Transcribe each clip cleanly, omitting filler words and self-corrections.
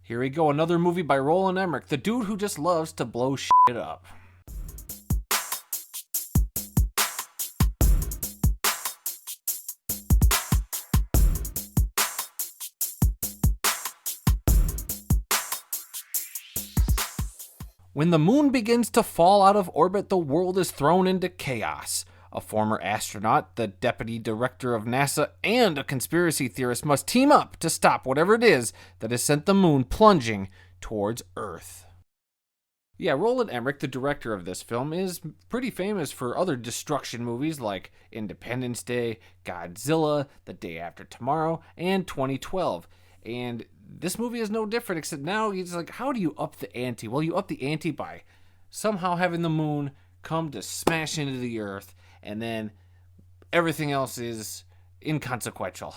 Here we go, another movie by Roland Emmerich, the dude who just loves to blow shit up. When the moon begins to fall out of orbit, the world is thrown into chaos. A former astronaut, the deputy director of NASA, and a conspiracy theorist must team up to stop whatever it is that has sent the moon plunging towards Earth. Yeah, Roland Emmerich, the director of this film, is pretty famous for other destruction movies like Independence Day, Godzilla, The Day After Tomorrow, and 2012. And this movie is no different, except now he's like, how do you up the ante? Well, you up the ante by somehow having the moon come to smash into the Earth, and then everything else is inconsequential.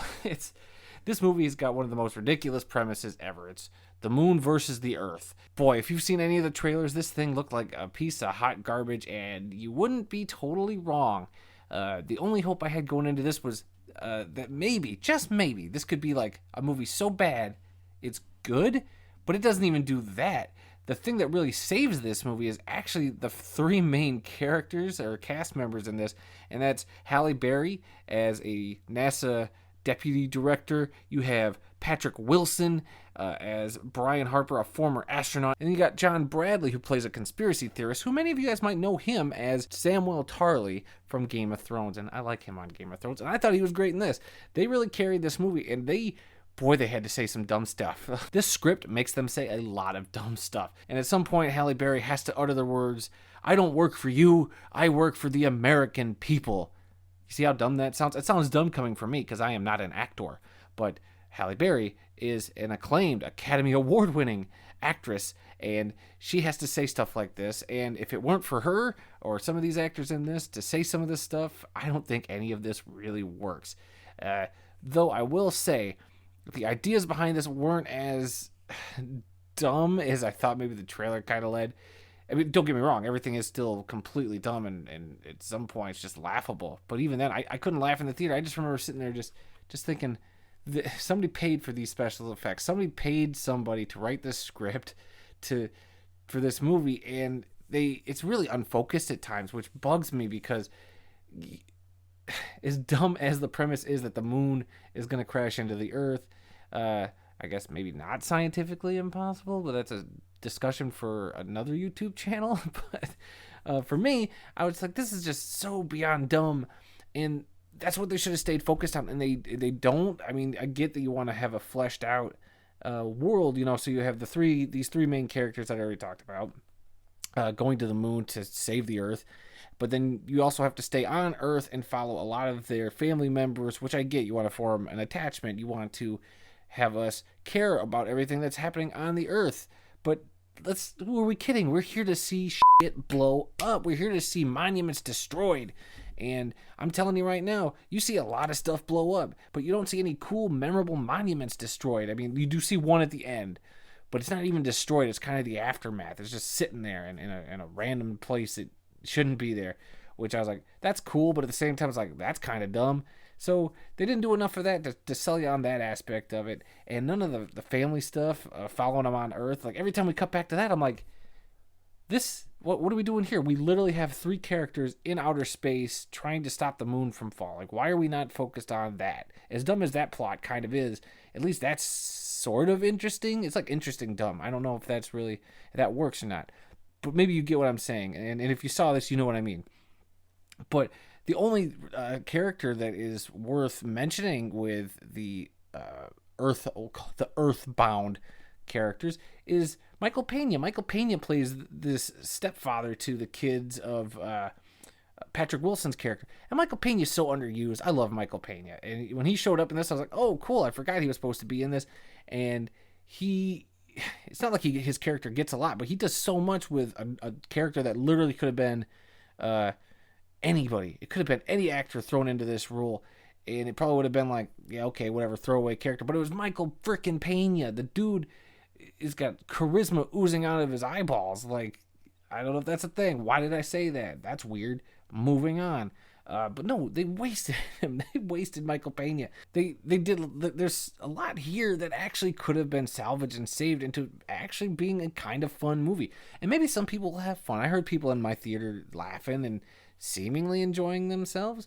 This movie's got one of the most ridiculous premises ever. It's the moon versus the Earth. Boy, if you've seen any of the trailers, this thing looked like a piece of hot garbage, and you wouldn't be totally wrong. The only hope I had going into this was that maybe, just maybe, this could be like a movie so bad it's good, but it doesn't even do that. The thing that really saves this movie is actually the three main characters or cast members in this, and that's Halle Berry as a NASA deputy director. You have Patrick Wilson as Brian Harper, a former astronaut. And you got John Bradley, who plays a conspiracy theorist, who many of you guys might know him as Samwell Tarly from Game of Thrones. And I like him on Game of Thrones. And I thought he was great in this. They really carried this movie, and they had to say some dumb stuff. This script makes them say a lot of dumb stuff. And at some point, Halle Berry has to utter the words, "I don't work for you, I work for the American people." You see how dumb that sounds? It sounds dumb coming from me because I am not an actor. But Halle Berry is an acclaimed Academy Award-winning actress, and she has to say stuff like this. And if it weren't for her or some of these actors in this to say some of this stuff, I don't think any of this really works. Though I will say, the ideas behind this weren't as dumb as I thought maybe the trailer kind of led. I mean, don't get me wrong, everything is still completely dumb and at some points just laughable. But even then, I couldn't laugh in the theater. I just remember sitting there just thinking, somebody paid for these special effects. Somebody paid somebody to write this script for this movie, and it's really unfocused at times, which bugs me because as dumb as the premise is that the moon is going to crash into the Earth, I guess maybe not scientifically impossible, but that's a discussion for another YouTube channel. But for me, I was like, this is just so beyond dumb, and that's what they should have stayed focused on, and they don't. I mean, I get that you want to have a fleshed out world, so you have these three main characters that I already talked about going to the moon to save the Earth. But then you also have to stay on Earth and follow a lot of their family members, which I get. You want to form an attachment. You want to have us care about everything that's happening on the Earth. But who are we kidding? We're here to see shit blow up. We're here to see monuments destroyed. And I'm telling you right now, you see a lot of stuff blow up, but you don't see any cool, memorable monuments destroyed. I mean, you do see one at the end, but it's not even destroyed. It's kind of the aftermath. It's just sitting there in a random place that shouldn't be there, which I was like, that's cool, but at the same time, it's like, that's kind of dumb. So they didn't do enough of that to sell you on that aspect of it, and none of the family stuff, following them on Earth. Like, every time we cut back to that, I'm like, what are we doing here? We literally have three characters in outer space trying to stop the moon from falling. Why are we not focused on that? As dumb as that plot kind of is, at least that's sort of interesting. It's like interesting dumb. I don't know if that works or not. But maybe you get what I'm saying. And if you saw this, you know what I mean. But the only character that is worth mentioning with the Earthbound characters is Michael Pena. Michael Pena plays this stepfather to the kids of Patrick Wilson's character. And Michael Pena is so underused. I love Michael Pena. And when he showed up in this, I was like, oh, cool. I forgot he was supposed to be in this. And it's not like his character gets a lot, but he does so much with a character that literally could have been anybody. It could have been any actor thrown into this role, and it probably would have been like, yeah, okay, whatever, throwaway character. But it was Michael frickin' Pena. The dude has got charisma oozing out of his eyeballs. Like, I don't know if that's a thing. Why did I say that? That's weird. Moving on. But no, they wasted him. They wasted Michael Pena. They did. There's a lot here that actually could have been salvaged and saved into actually being a kind of fun movie. And maybe some people will have fun. I heard people in my theater laughing and seemingly enjoying themselves,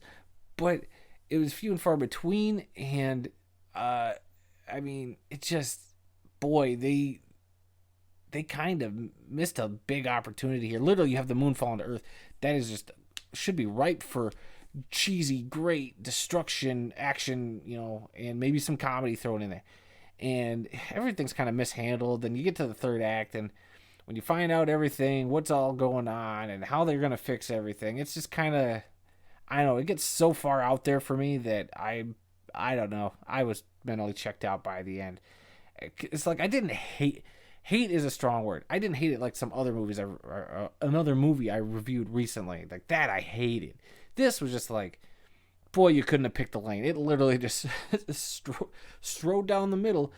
but it was few and far between. And I mean, it just, boy, they kind of missed a big opportunity here. Literally, you have the moon falling to Earth. That is just should be ripe for cheesy, great destruction, action, and maybe some comedy thrown in there. And everything's kind of mishandled. Then you get to the third act, and when you find out everything, what's all going on, and how they're going to fix everything, it's just kind of, I don't know, it gets so far out there for me that I don't know. I was mentally checked out by the end. It's like I didn't hate. Hate is a strong word. I didn't hate it like some other movies. Another movie I reviewed recently, like that I hated. This was just like, boy, you couldn't have picked the lane. It literally just strode down the middle,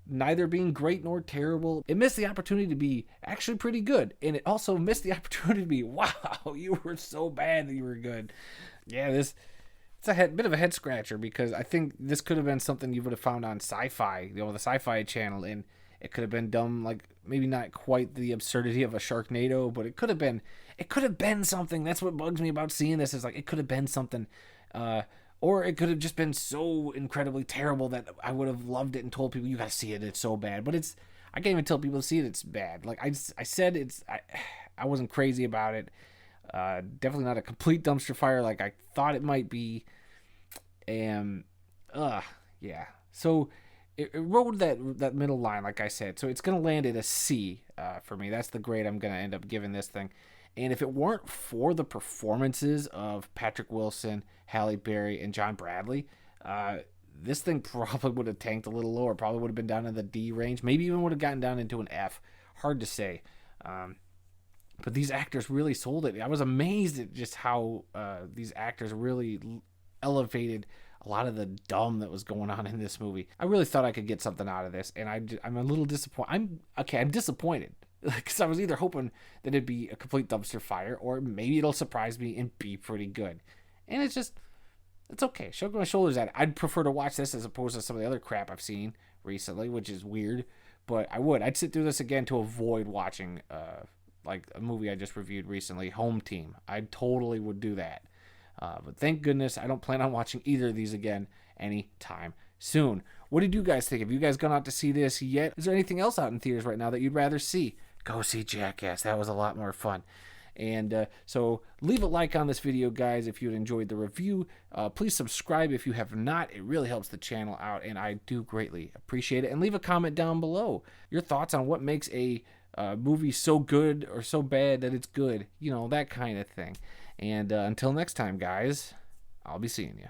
neither being great nor terrible. It missed the opportunity to be actually pretty good, and it also missed the opportunity to be, wow, you were so bad that you were good. Yeah, it's a bit of a head scratcher, because I think this could have been something you would have found on Sci-Fi, the Sci-Fi channel, and it could have been dumb, like maybe not quite the absurdity of a Sharknado, but it could have been something. That's what bugs me about seeing this, is like it could have been something, or it could have just been so incredibly terrible that I would have loved it and told people, you got to see it, it's so bad. But I can't even tell people to see it, it's bad. Like I said, I wasn't crazy about it. Definitely not a complete dumpster fire like I thought it might be. And yeah. So it rode that middle line, like I said. So it's going to land at a C for me. That's the grade I'm going to end up giving this thing. And if it weren't for the performances of Patrick Wilson, Halle Berry, and John Bradley, this thing probably would have tanked a little lower. Probably would have been down in the D range. Maybe even would have gotten down into an F. Hard to say. But these actors really sold it. I was amazed at just how these actors really elevated a lot of the dumb that was going on in this movie. I really thought I could get something out of this, and I'm a little disappointed. I'm disappointed, because I was either hoping that it'd be a complete dumpster fire, or maybe it'll surprise me and be pretty good. And it's okay. Shrugging my shoulders at it. I'd prefer to watch this as opposed to some of the other crap I've seen recently, which is weird. But I'd sit through this again to avoid watching like a movie I just reviewed recently, Home Team. I totally would do that. But thank goodness I don't plan on watching either of these again anytime soon. What did you guys think? Have you guys gone out to see this yet? Is there anything else out in theaters right now that you'd rather see? Go see Jackass. That was a lot more fun. And so leave a like on this video, guys, if you enjoyed the review. Please subscribe if you have not. It really helps the channel out, and I do greatly appreciate it. And leave a comment down below. Your thoughts on what makes a movie so good or so bad that it's good. That kind of thing. And until next time, guys, I'll be seeing you.